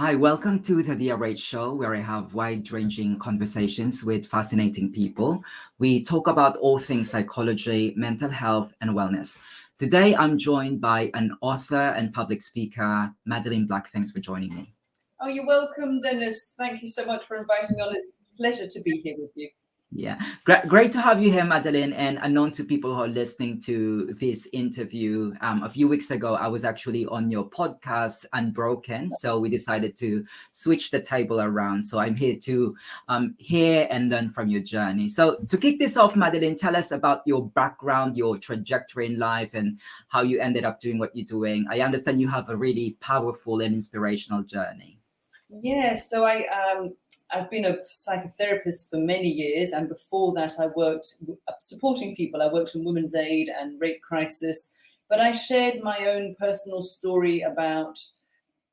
Hi, welcome to the DRH show, where I have wide-ranging conversations with fascinating people. We talk about all things psychology, mental health, and wellness. Today, I'm joined by an author and public speaker, Madeleine Black. Thanks for joining me. Oh, you're welcome, Dennis. Thank you so much for inviting me on. It's a pleasure to be here with you. Yeah, great to have you here, Madeleine. And unknown to people who are listening to this interview, a few weeks ago, I was actually on your podcast, Unbroken. So we decided to switch the table around. So I'm here to hear and learn from your journey. So to kick this off, Madeleine, tell us about your background, your trajectory in life, and how you ended up doing what you're doing. I understand you have a really powerful and inspirational journey. Yeah, so I've been a psychotherapist for many years, and before that I worked supporting people. I worked in women's aid and rape crisis, but I shared my own personal story about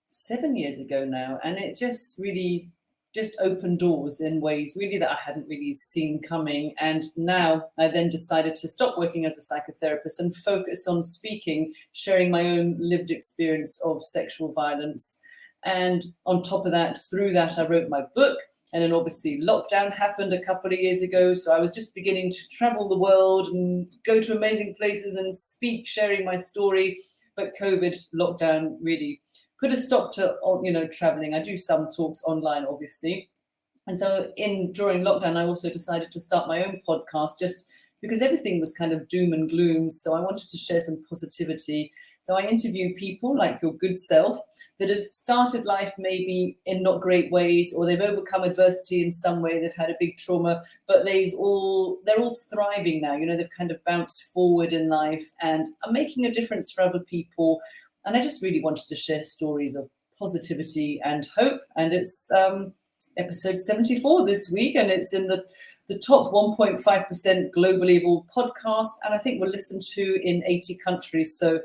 7 years ago now, and it just really just opened doors in ways really that I hadn't really seen coming. And now I then decided to stop working as a psychotherapist and focus on speaking, sharing my own lived experience of sexual violence. And on top of that, through that, I wrote my book. And then obviously lockdown happened a couple of years ago. So I was just beginning to travel the world and go to amazing places and speak, sharing my story. But COVID lockdown really put a stop to, traveling. I do some talks online, obviously. And so during lockdown, I also decided to start my own podcast just because everything was kind of doom and gloom. So I wanted to share some positivity. So I interview people like your good self that have started life maybe in not great ways, or they've overcome adversity in some way. They've had a big trauma, but they're all thriving now. They've kind of bounced forward in life and are making a difference for other people. And I just really wanted to share stories of positivity and hope. And it's episode 74 this week, and it's in the top 1.5% globally of all podcasts. And I think we're listened to in 80 countries. So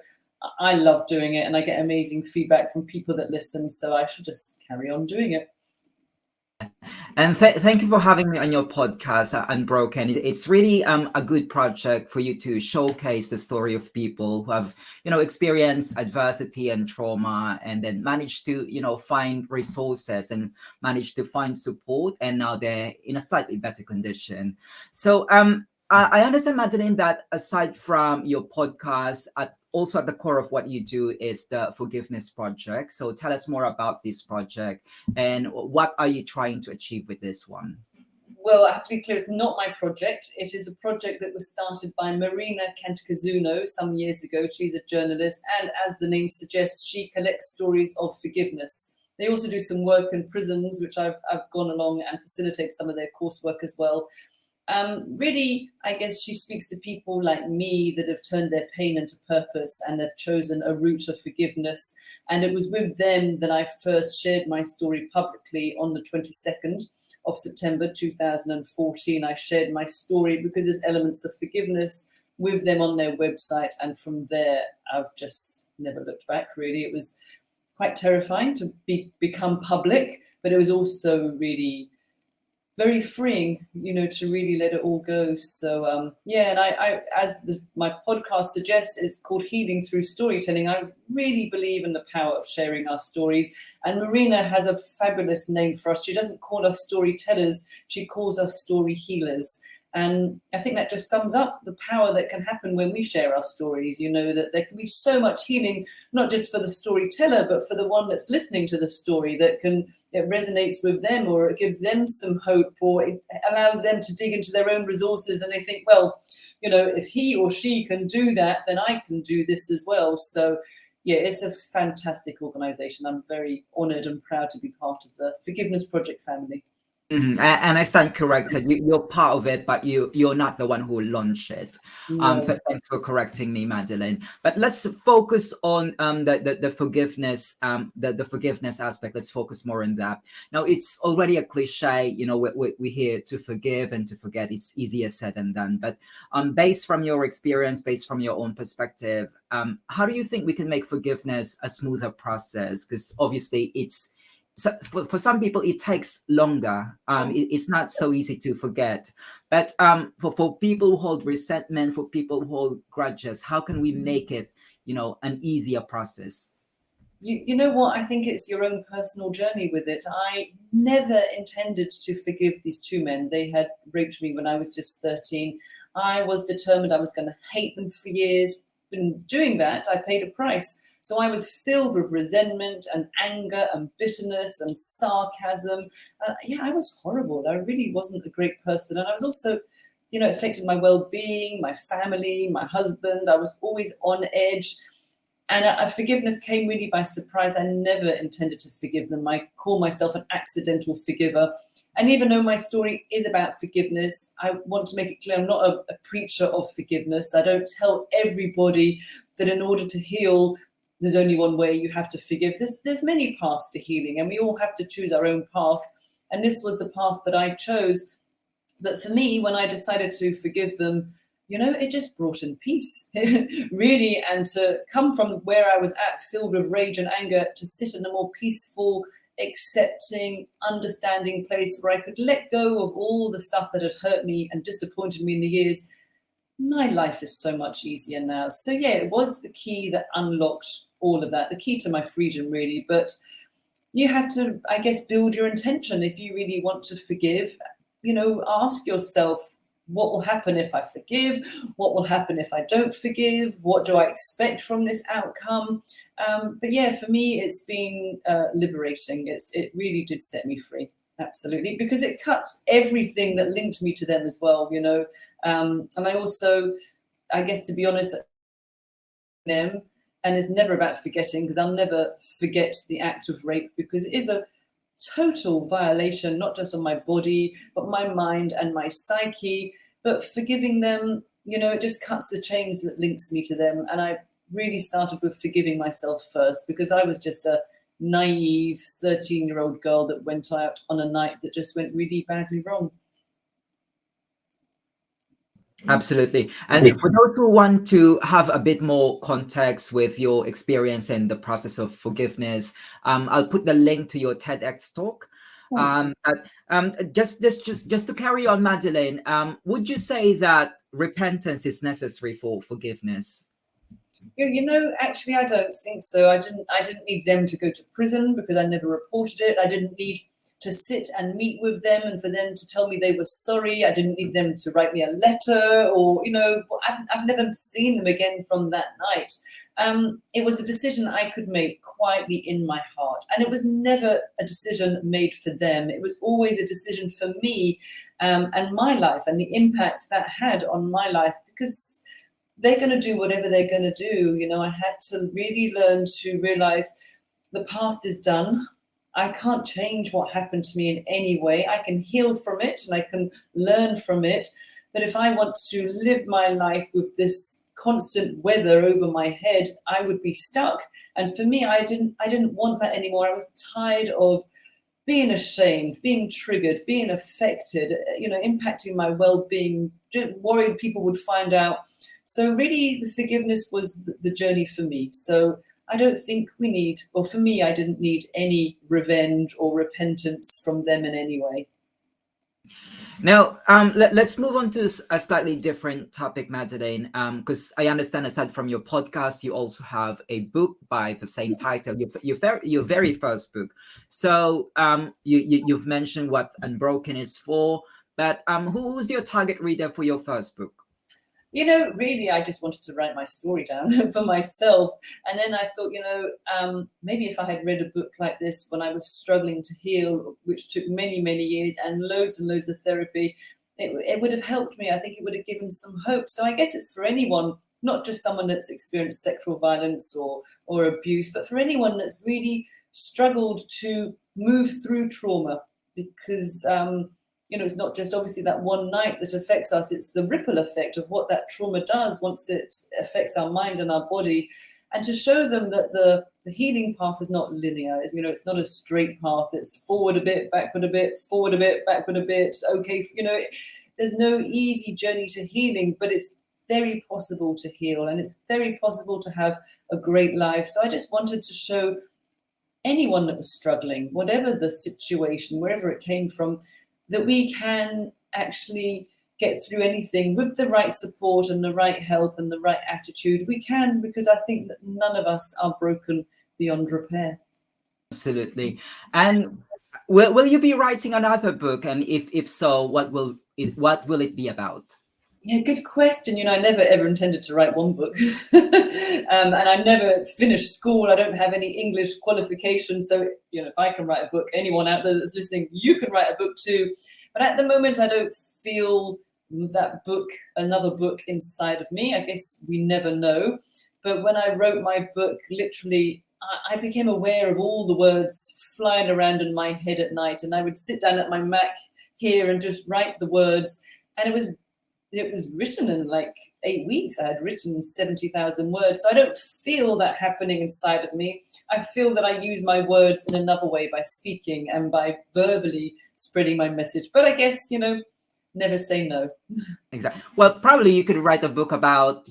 I love doing it, and I get amazing feedback from people that listen. So I should just carry on doing it. And thank you for having me on your podcast, Unbroken. It's really a good project for you to showcase the story of people who have, experienced adversity and trauma, and then managed to, find resources and managed to find support, and now they're in a slightly better condition. So I understand, Madeleine, that aside from your podcast, also at the core of what you do is the Forgiveness Project. So tell us more about this project and what are you trying to achieve with this one? Well, I have to be clear, it's not my project. It is a project that was started by Marina Cantacuzino some years ago. She's a journalist, and as the name suggests, she collects stories of forgiveness. They also do some work in prisons, which I've gone along and facilitated some of their coursework as well. Really, I guess she speaks to people like me that have turned their pain into purpose and have chosen a route of forgiveness. And it was with them that I first shared my story publicly on the 22nd of September 2014. I shared my story because there's elements of forgiveness with them on their website. And from there, I've just never looked back, really. It was quite terrifying to become public, but it was also really very freeing, to really let it all go. So and I as my podcast suggests, it's called Healing Through Storytelling. I really believe in the power of sharing our stories, and Marina has a fabulous name for us. She doesn't call us storytellers, she calls us story healers. And I think that just sums up the power that can happen when we share our stories, that there can be so much healing, not just for the storyteller, but for the one that's listening to the story, it resonates with them, or it gives them some hope, or it allows them to dig into their own resources. And they think, well, if he or she can do that, then I can do this as well. So yeah, it's a fantastic organization. I'm very honored and proud to be part of the Forgiveness Project family. And I stand corrected. You're part of it, but you're not the one who launched it. No. Thanks for correcting me, Madeleine. But let's focus on the forgiveness, the forgiveness aspect. Let's focus more on that. Now, it's already a cliche. We hear to forgive and to forget. It's easier said than done. But based from your experience, based from your own perspective, how do you think we can make forgiveness a smoother process? Because obviously, so for some people it takes longer. It's not so easy to forget, but for people who hold resentment, for people who hold grudges, how can we make it an easier process? you know what? I think it's your own personal journey with it. I never intended to forgive these two men. They had raped me when I was just 13. I was determined I was going to hate them for years. In doing that, I paid a price. So I was filled with resentment and anger and bitterness and sarcasm. Yeah, I was horrible. I really wasn't a great person. And I was also, you know, affected my well-being, my family, my husband. I was always on edge. And forgiveness came really by surprise. I never intended to forgive them. I call myself an accidental forgiver. And even though my story is about forgiveness, I want to make it clear I'm not a preacher of forgiveness. I don't tell everybody that in order to heal, there's only one way. You have to forgive. There's many paths to healing, and we all have to choose our own path. And this was the path that I chose. But for me, when I decided to forgive them, you know, it just brought in peace, really. And to come from where I was at, filled with rage and anger, to sit in a more peaceful, accepting, understanding place where I could let go of all the stuff that had hurt me and disappointed me in the years. My life is so much easier now. So yeah, it was the key that unlocked all of that, the key to my freedom, really. But you have to, I guess, build your intention. If you really want to forgive, you know, ask yourself, what will happen if I forgive? What will happen if I don't forgive? What do I expect from this outcome? But yeah, for me, it's been liberating. It really did set me free. Absolutely. Because it cut everything that linked me to them as well, you know. And I also, I guess, to be honest, them, and it's never about forgetting, because I'll never forget the act of rape, because it is a total violation, not just on my body, but my mind and my psyche. But forgiving them, you know, it just cuts the chains that links me to them. And I really started with forgiving myself first, because I was just a naive 13-year-old girl that went out on a night that just went really badly wrong. Absolutely. And for those who want to have a bit more context with your experience and the process of forgiveness, I'll put the link to your TEDx talk. Just to carry on, Madeleine, would you say that repentance is necessary for forgiveness? You know, actually, I don't think so. I didn't need them to go to prison, because I never reported it. I didn't need to sit and meet with them and for them to tell me they were sorry. I didn't need them to write me a letter, or, you know, I've never seen them again from that night. It was a decision I could make quietly in my heart. And it was never a decision made for them. It was always a decision for me, and my life, and the impact that had on my life, because they're going to do whatever they're going to do. You know, I had to really learn to realize the past is done. I can't change what happened to me in any way. I can heal from it and I can learn from it. But if I want to live my life with this constant weather over my head, I would be stuck. And for me, I didn't want that anymore. I was tired of being ashamed, being triggered, being affected, you know, impacting my well-being, worried people would find out. So really, the forgiveness was the journey for me. So I don't think we need, or for me, I didn't need any revenge or repentance from them in any way. Now, let's move on to a slightly different topic, Madeleine, because I understand, aside from your podcast, you also have a book by the same title, your very first book. So you've mentioned what Unbroken is for, but who's your target reader for your first book? You know, really, I just wanted to write my story down for myself. And then I thought, you know, maybe if I had read a book like this when I was struggling to heal, which took many, many years and loads of therapy, it would have helped me. I think it would have given some hope. So I guess it's for anyone, not just someone that's experienced sexual violence or abuse, but for anyone that's really struggled to move through trauma, because you know, it's not just obviously that one night that affects us, it's the ripple effect of what that trauma does once it affects our mind and our body. And to show them that the healing path is not linear. You know, it's not a straight path. It's forward a bit, backward a bit, forward a bit, backward a bit. Okay, you know, there's no easy journey to healing, but it's very possible to heal, and it's very possible to have a great life. So I just wanted to show anyone that was struggling, whatever the situation, wherever it came from, that we can actually get through anything with the right support and the right help and the right attitude. We can, because I think that none of us are broken beyond repair. Absolutely. And will you be writing another book? And if so, what will it be about? Yeah, good question. I never ever intended to write one book, and I never finished school. I don't have any English qualifications, so if I can write a book, anyone out there that's listening, you can write a book too. But at the moment, I don't feel that another book inside of me. I guess we never know. But when I wrote my book, literally, I became aware of all the words flying around in my head at night, and I would sit down at my Mac here and just write the words, and it was written in like 8 weeks. I had written 70,000 words. So I don't feel that happening inside of me. I feel that I use my words in another way, by speaking and by verbally spreading my message. But I guess, never say no. Exactly. Well, probably you could write a book about,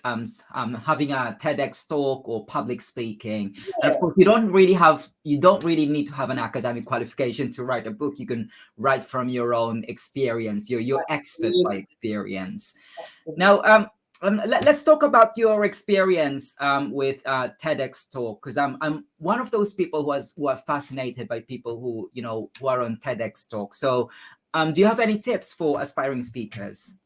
having a TEDx talk or public speaking. Yeah. And of course, you don't really need to have an academic qualification to write a book. You can write from your own experience. You're expert by experience. Absolutely. Now, let's talk about your experience with TEDx talk, because I'm one of those people who are fascinated by people who are on TEDx talk. So, do you have any tips for aspiring speakers?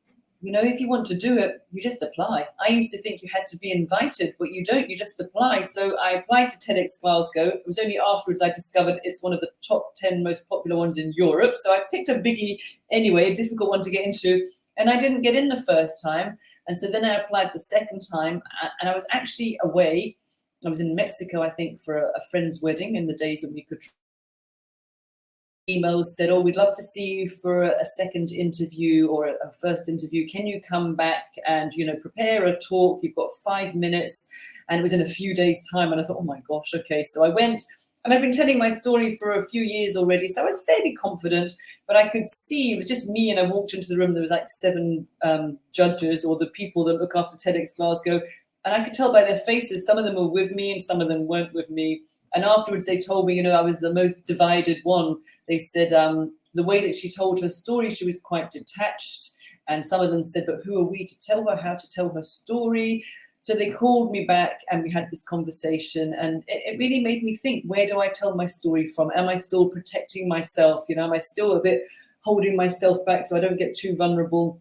If you want to do it, you just apply. I used to think you had to be invited, but you don't. You just apply. So I applied to TEDx Glasgow. It was only afterwards I discovered it's one of the top 10 most popular ones in Europe. So I picked a biggie anyway, a difficult one to get into, and I didn't get in the first time. And so then I applied the second time, and I was actually away. I was in Mexico, I think, for a friend's wedding in the days when we could. Emails said, "Oh, we'd love to see you for a second interview or a first interview. Can you come back and prepare a talk? You've got 5 minutes." And it was in a few days' time, and I thought, oh my gosh, okay. So I went, and I've been telling my story for a few years already, so I was fairly confident. But I could see it was just me, and I walked into the room. There was like 7 judges, or the people that look after TEDx Glasgow, and I could tell by their faces. Some of them were with me, and some of them weren't with me. And afterwards, they told me, I was the most divided one. They said the way that she told her story, she was quite detached. And some of them said, but who are we to tell her how to tell her story? So they called me back, and we had this conversation. And it really made me think, where do I tell my story from? Am I still protecting myself? Am I still a bit holding myself back so I don't get too vulnerable?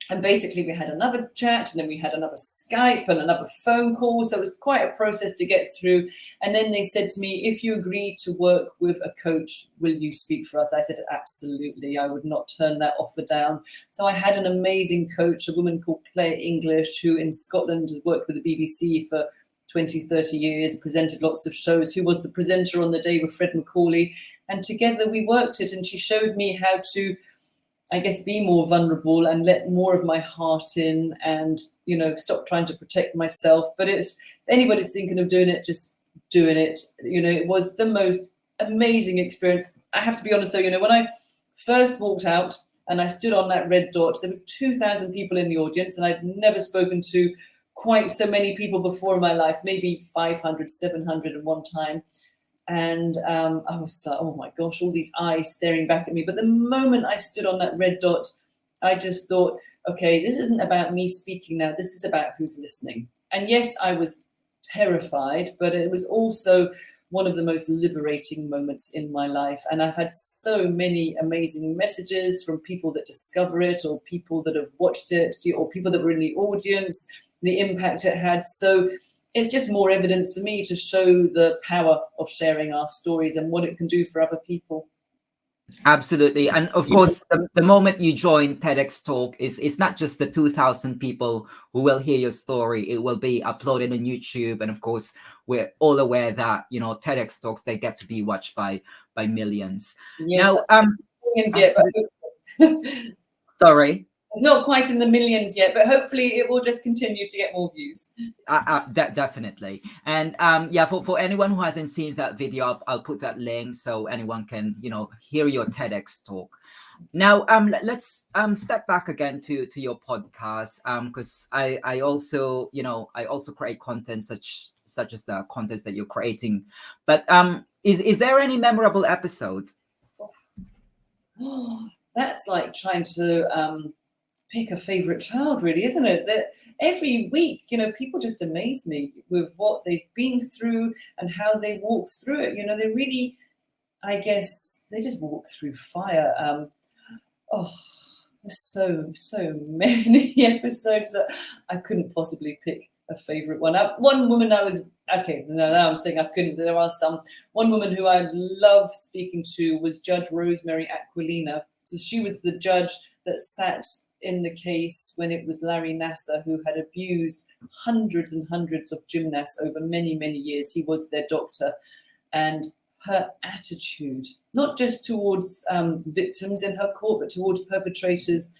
And basically, we had another chat, and then we had another Skype and another phone call. So it was quite a process to get through. And then they said to me, if you agree to work with a coach, will you speak for us? I said, absolutely. I would not turn that offer down. So I had an amazing coach, a woman called Claire English, who in Scotland has worked with the BBC for 20, 30 years, presented lots of shows, who was the presenter on The Day with Fred Macaulay. And together we worked it, and she showed me how to, I guess, be more vulnerable and let more of my heart in, and, stop trying to protect myself. But if anybody's thinking of doing it, just doing it. It was the most amazing experience. I have to be honest, though, when I first walked out and I stood on that red dot, there were 2,000 people in the audience, and I'd never spoken to quite so many people before in my life, maybe 500, 700 at one time. And I was like, oh my gosh, all these eyes staring back at me. But the moment I stood on that red dot, I just thought, okay, this isn't about me speaking now. This is about who's listening. And yes, I was terrified, but it was also one of the most liberating moments in my life. And I've had so many amazing messages from people that discover it, or people that have watched it, or people that were in the audience, the impact it had. So it's just more evidence for me to show the power of sharing our stories and what it can do for other people. Absolutely. And of course, the moment you join TEDx Talk, it's not just the 2,000 people who will hear your story. It will be uploaded on YouTube. And of course, we're all aware that, TEDx Talks, they get to be watched by millions. Yes, now, millions yet, but sorry? It's not quite in the millions yet, but hopefully it will just continue to get more views. Definitely. And for anyone who hasn't seen that video, I'll put that link so anyone can hear your TEDx talk. Now let's step back again to your podcast, because I also create content such as the contents that you're creating. But is there any memorable episode? That's like trying to pick a favorite child, really, isn't it? That every week, people just amaze me with what they've been through and how they walk through it. They really, I guess, they just walk through fire. There's so many episodes that I couldn't possibly pick a favorite one. One woman now I'm saying I couldn't. There are some. One woman who I love speaking to was Judge Rosemary Aquilina. So she was the judge that sat in the case when it was Larry Nassar who had abused hundreds and hundreds of gymnasts over many, many years. He was their doctor. And her attitude, not just towards victims in her court, but towards perpetrators,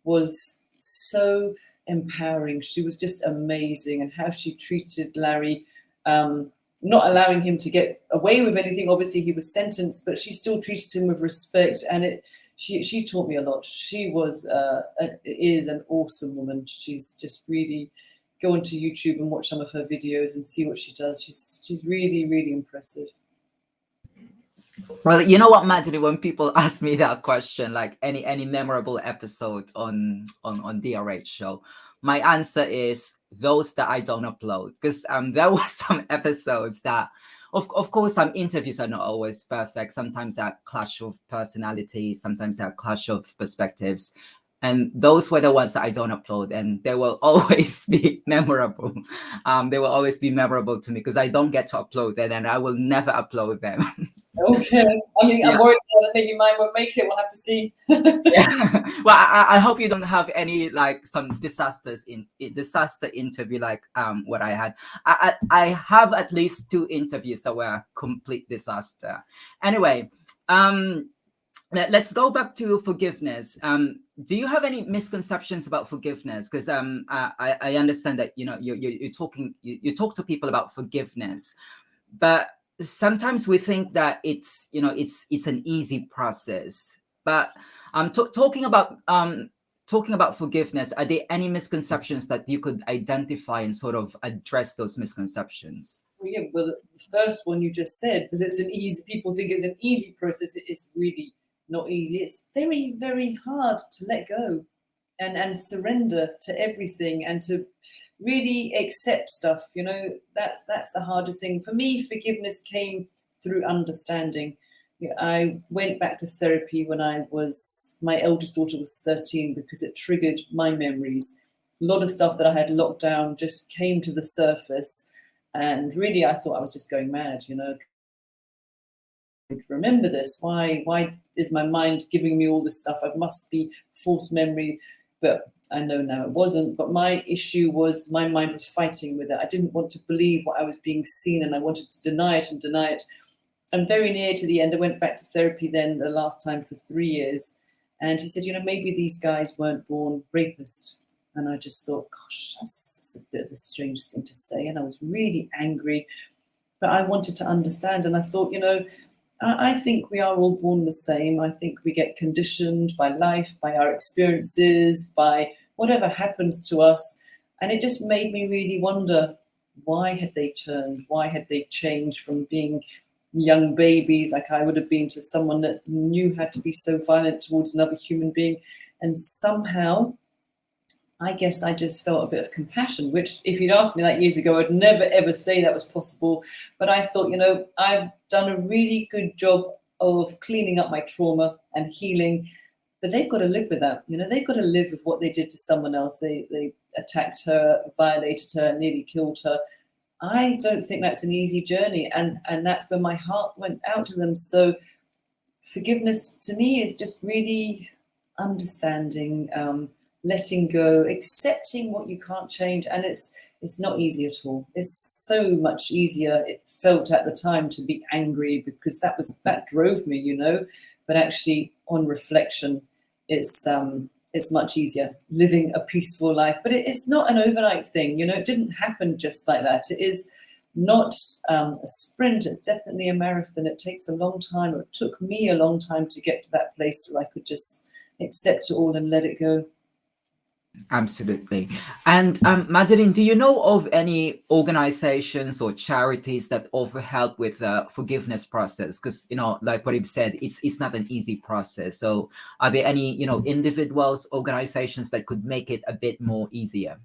was so empowering. She was just amazing, and how she treated Larry, not allowing him to get away with anything. Obviously, he was sentenced, but she still treated him with respect, and she taught me a lot. She is an awesome woman. She's just really, go onto YouTube and watch some of her videos and see what she does. She's really, really impressive. Well, you know what, Madeleine, when people ask me that question, like any memorable episode on DRH show, my answer is those that I don't upload, because there were some episodes that, of course, some interviews are not always perfect. Sometimes there are clash of personalities, sometimes there are clash of perspectives. And those were the ones that I don't upload, and they will always be memorable. They will always be memorable to me because I don't get to upload them, and I will never upload them. Okay. I mean, Yeah. I'm worried that maybe mine won't make it. We'll have to see. Yeah. Well, I hope you don't have any like some disaster interview like what I had. I have at least 2 interviews that were complete disaster. Anyway, let's go back to forgiveness. Do you have any misconceptions about forgiveness? Because I understand that you talk to people about forgiveness, but sometimes we think that it's an easy process. But talking about forgiveness, are there any misconceptions that you could identify and sort of address those misconceptions? Well, the first one you just said, that it's an easy. People think it's an easy process. It is really not easy. It's very, very hard to let go and surrender to everything and to really accept stuff. That's the hardest thing for me. Forgiveness came through understanding. I went back to therapy when my eldest daughter was 13 because it triggered my memories. A lot of stuff that I had locked down just came to the surface, and really I thought I was just going mad. Remember this? Why is my mind giving me all this stuff? It must be false memory. But I know now it wasn't. But my issue was my mind was fighting with it. I didn't want to believe what I was being seen, and I wanted to deny it and deny it. And very near to the end, I went back to therapy then the last time for 3 years. And he said, maybe these guys weren't born rapists. And I just thought, gosh, that's a bit of a strange thing to say. And I was really angry. But I wanted to understand. And I thought, I think we are all born the same. I think we get conditioned by life, by our experiences, by whatever happens to us. And it just made me really wonder, why had they turned? Why had they changed from being young babies like I would have been to someone that knew how to be so violent towards another human being? And somehow, I guess I just felt a bit of compassion, which if you'd asked me that years ago, I'd never, ever say that was possible. But I thought, I've done a really good job of cleaning up my trauma and healing, but they've got to live with that. They've got to live with what they did to someone else. They attacked her, violated her, nearly killed her. I don't think that's an easy journey. And that's where my heart went out to them. So forgiveness to me is just really understanding, letting go, accepting what you can't change. And it's not easy at all. It's so much easier. It felt at the time to be angry because that drove me, but actually on reflection, it's much easier living a peaceful life. But it's not an overnight thing. It didn't happen just like that. It is not a sprint. It's definitely a marathon. It takes a long time. It took me a long time to get to that place where I could just accept it all and let it go. Absolutely. And Madeleine, do you know of any organizations or charities that offer help with the forgiveness process? Because, like what you've said, it's not an easy process. So are there any, individuals, organizations that could make it a bit more easier?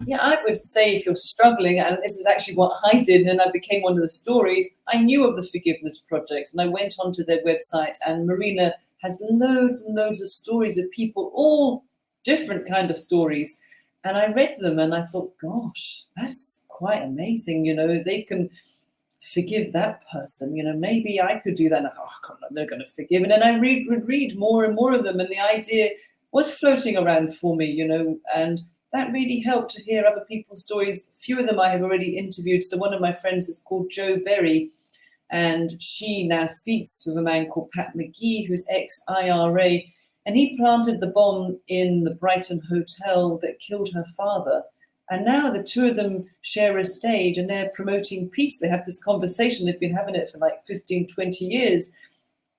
Yeah, I would say if you're struggling, and this is actually what I did, and I became one of the stories, I knew of the Forgiveness Project and I went onto their website, and Marina has loads and loads of stories of people, all different kind of stories. And I read them and I thought, gosh, that's quite amazing. They can forgive that person. Maybe I could do that. And I thought, oh, God, they're going to forgive. And then I would read more and more of them. And the idea was floating around for me, and that really helped to hear other people's stories. A few of them I have already interviewed. So one of my friends is called Jo Berry, and she now speaks with a man called Pat McGee, who's ex-IRA, and he planted the bomb in the Brighton hotel that killed her father. And now the two of them share a stage and they're promoting peace. They have this conversation. They've been having it for like 15, 20 years.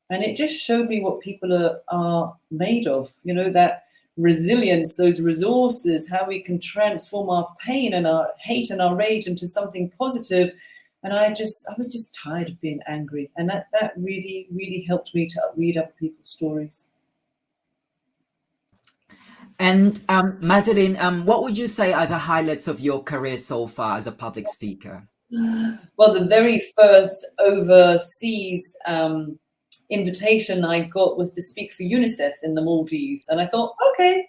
And it just showed me what people are made of, that resilience, those resources, how we can transform our pain and our hate and our rage into something positive. And I was just tired of being angry. And that really, really helped me to read other people's stories. And Madeleine, what would you say are the highlights of your career so far as a public speaker? Well, the very first overseas invitation I got was to speak for UNICEF in the Maldives. And I thought, okay,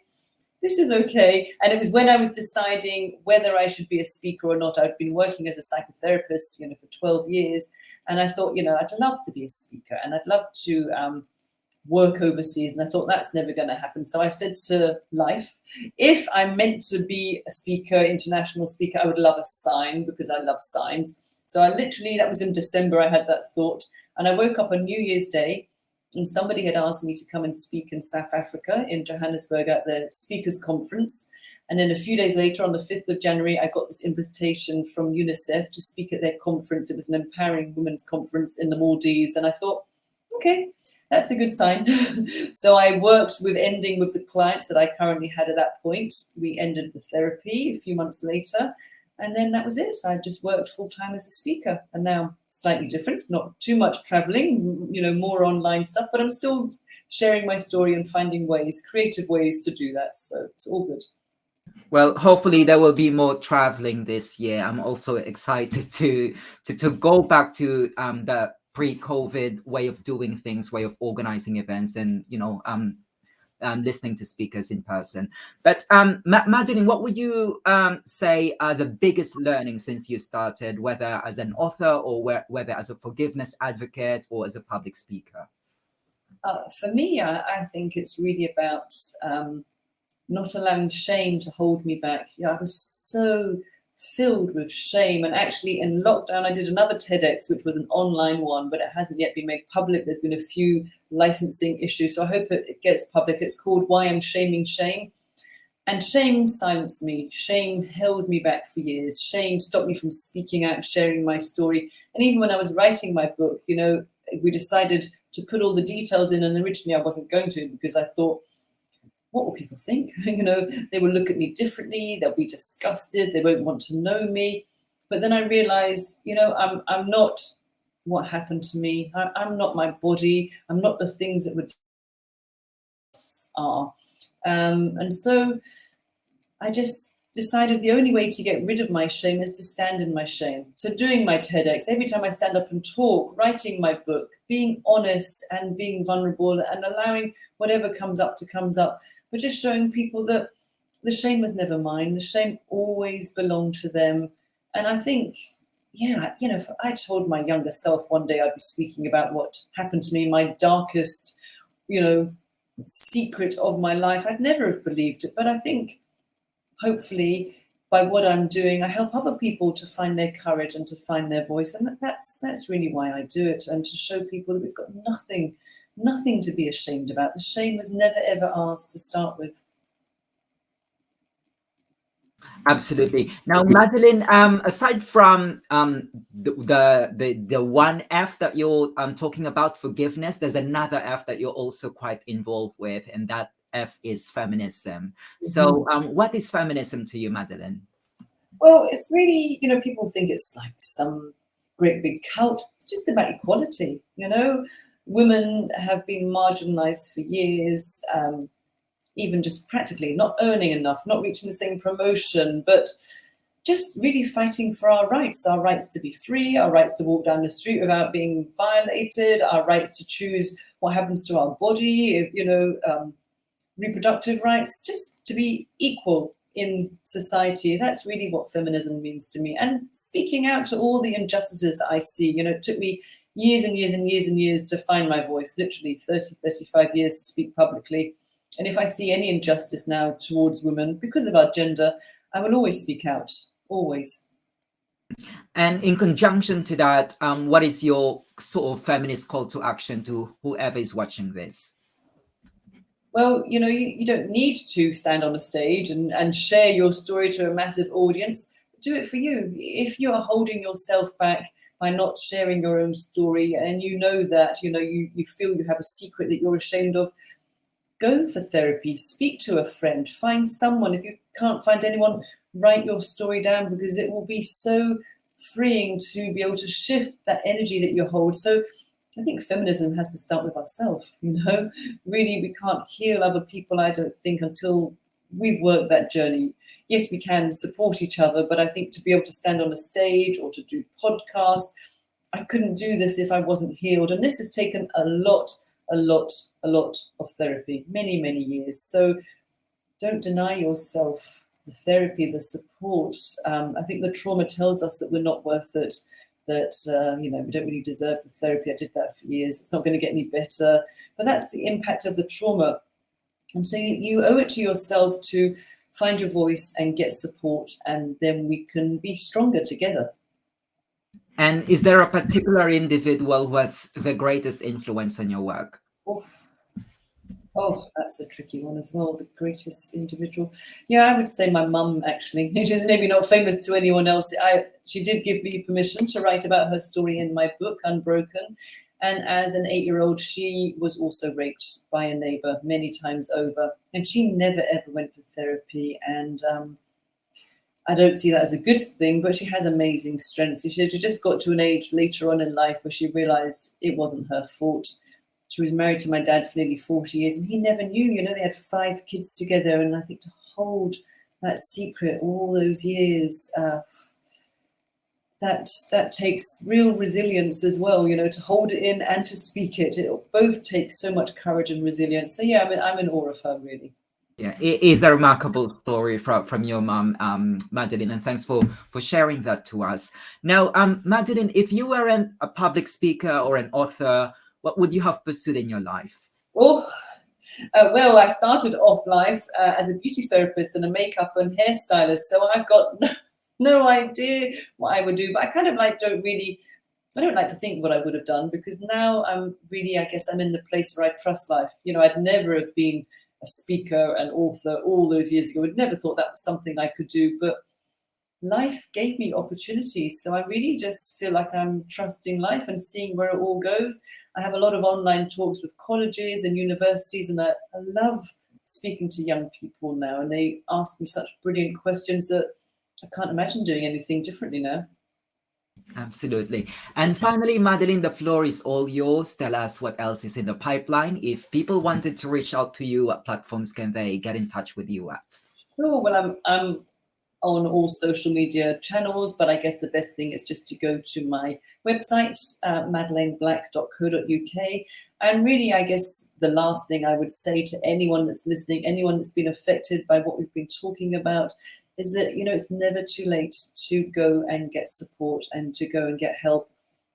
this is okay. And it was when I was deciding whether I should be a speaker or not. I'd been working as a psychotherapist, for 12 years. And I thought, I'd love to be a speaker and I'd love to work overseas. And I thought that's never going to happen. So I said to life, if I'm meant to be a speaker, international speaker, I would love a sign because I love signs. So that was in December, I had that thought. And I woke up on New Year's Day and somebody had asked me to come and speak in South Africa, in Johannesburg at the Speakers Conference. And then a few days later, on the 5th of January, I got this invitation from UNICEF to speak at their conference. It was an empowering women's conference in the Maldives. And I thought, okay, that's a good sign. So I worked with ending with the clients that I currently had at that point. We ended the therapy a few months later. And then that was it. I just worked full time as a speaker. And now slightly different, not too much traveling, more online stuff, but I'm still sharing my story and finding creative ways to do that. So it's all good. Well, hopefully there will be more traveling this year. I'm also excited to go back to the pre-COVID way of doing things, way of organizing events, and listening to speakers in person. But Madeleine, what would you say are the biggest learnings since you started, whether as an author or whether as a forgiveness advocate or as a public speaker? For me, I think it's really about not allowing shame to hold me back. I was so filled with shame. And actually in lockdown, I did another TEDx, which was an online one, but it hasn't yet been made public. There's been a few licensing issues. So I hope it gets public. It's called Why I'm Shaming Shame. And shame silenced me. Shame held me back for years. Shame stopped me from speaking out and sharing my story. And even when I was writing my book, we decided to put all the details in. And originally I wasn't going to because I thought, what will people think? They will look at me differently. They'll be disgusted. They won't want to know me. But then I realized, I'm not what happened to me. I'm not my body. I'm not the things that would are. And so I just decided the only way to get rid of my shame is to stand in my shame. So doing my TEDx, every time I stand up and talk, writing my book, being honest and being vulnerable and allowing whatever comes up to comes up, but just showing people that the shame was never mine. The shame always belonged to them. And I think, if I told my younger self one day I'd be speaking about what happened to me, my darkest, secret of my life, I'd never have believed it. But I think hopefully by what I'm doing, I help other people to find their courage and to find their voice. And that's really why I do it, and to show people that we've got nothing to be ashamed about. The shame was never, ever ours to start with. Absolutely. Now, Madeleine, aside from the one F that you're talking about, forgiveness, there's another F that you're also quite involved with, and that F is feminism. So what is feminism to you, Madeleine? Well, it's really, people think it's like some great big cult. It's just about equality, Women have been marginalized for years, even just practically not earning enough, not reaching the same promotion, but just really fighting for our rights to be free, our rights to walk down the street without being violated, our rights to choose what happens to our body, reproductive rights, just to be equal in society. That's really what feminism means to me. And speaking out to all the injustices I see, it took me years and years and years and years to find my voice, literally 30, 35 years to speak publicly. And if I see any injustice now towards women because of our gender, I will always speak out, always. And in conjunction to that, what is your sort of feminist call to action to whoever is watching this? Well, you don't need to stand on a stage and share your story to a massive audience. Do it for you. If you are holding yourself back by not sharing your own story, and that, you feel you have a secret that you're ashamed of, go for therapy, speak to a friend, find someone. If you can't find anyone, write your story down, because it will be so freeing to be able to shift that energy that you hold. So I think feminism has to start with ourselves, Really, we can't heal other people, I don't think, until we've worked that journey. Yes, we can support each other, but I think to be able to stand on a stage or to do podcasts, I couldn't do this if I wasn't healed. And this has taken a lot of therapy, many, many years. So don't deny yourself the therapy, the support. I think the trauma tells us that we're not worth it, that, we don't really deserve the therapy. I did that for years. It's not going to get any better. But that's the impact of the trauma. And so you owe it to yourself to find your voice and get support, and then we can be stronger together. And is there a particular individual who has the greatest influence on your work? Oh, that's a tricky one as well. The greatest individual. Yeah, I would say my mum, actually. She's maybe not famous to anyone else. She did give me permission to write about her story in my book, Unbroken. And as an 8-year-old, she was also raped by a neighbor many times over. And she never, ever went for therapy. And I don't see that as a good thing, but she has amazing strength. She just got to an age later on in life where she realized it wasn't her fault. She was married to my dad for nearly 40 years, and he never knew. They had 5 kids together, and I think to hold that secret all those years, that takes real resilience as well. To hold it in and to speak it. It both takes so much courage and resilience. So yeah, I'm in awe of her, really. Yeah, it is a remarkable story from your mom, Madeleine, and thanks for sharing that to us. Now, Madeleine, if you were a public speaker or an author, what would you have pursued in your life? Oh, well, I started off life as a beauty therapist and a makeup and hairstylist, so I've got no idea what I would do. But I kind of I don't like to think what I would have done, because now I'm really, I guess I'm in the place where I trust life. I'd never have been a speaker and author all those years ago. I'd never thought that was something I could do, but life gave me opportunities. So I really just feel like I'm trusting life and seeing where it all goes. I have a lot of online talks with colleges and universities, and I love speaking to young people now. And they ask me such brilliant questions that I can't imagine doing anything differently now. Absolutely. And finally, Madeleine, the floor is all yours. Tell us what else is in the pipeline. If people wanted to reach out to you, what platforms can they get in touch with you at? Sure. Well, I'm on all social media channels, but I guess the best thing is just to go to my website, madelineblack.co.uk. And really, I guess the last thing I would say to anyone that's listening, anyone that's been affected by what we've been talking about, is that, it's never too late to go and get support and to go and get help.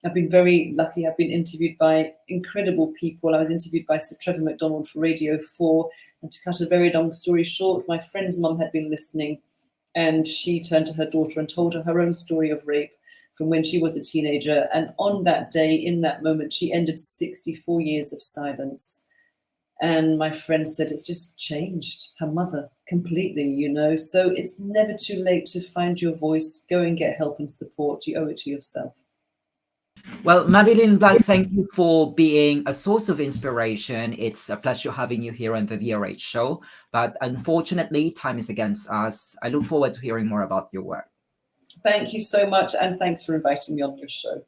I've been very lucky. I've been interviewed by incredible people. I was interviewed by Sir Trevor McDonald for Radio 4. And to cut a very long story short, my friend's mum had been listening, and she turned to her daughter and told her own story of rape from when she was a teenager. And on that day, in that moment, she ended 64 years of silence. And my friend said it's just changed her mother completely, So it's never too late to find your voice. Go and get help and support. You owe it to yourself. Well, Madeleine Black, thank you for being a source of inspiration. It's a pleasure having you here on the VRH show. But unfortunately, time is against us. I look forward to hearing more about your work. Thank you so much, and thanks for inviting me on your show.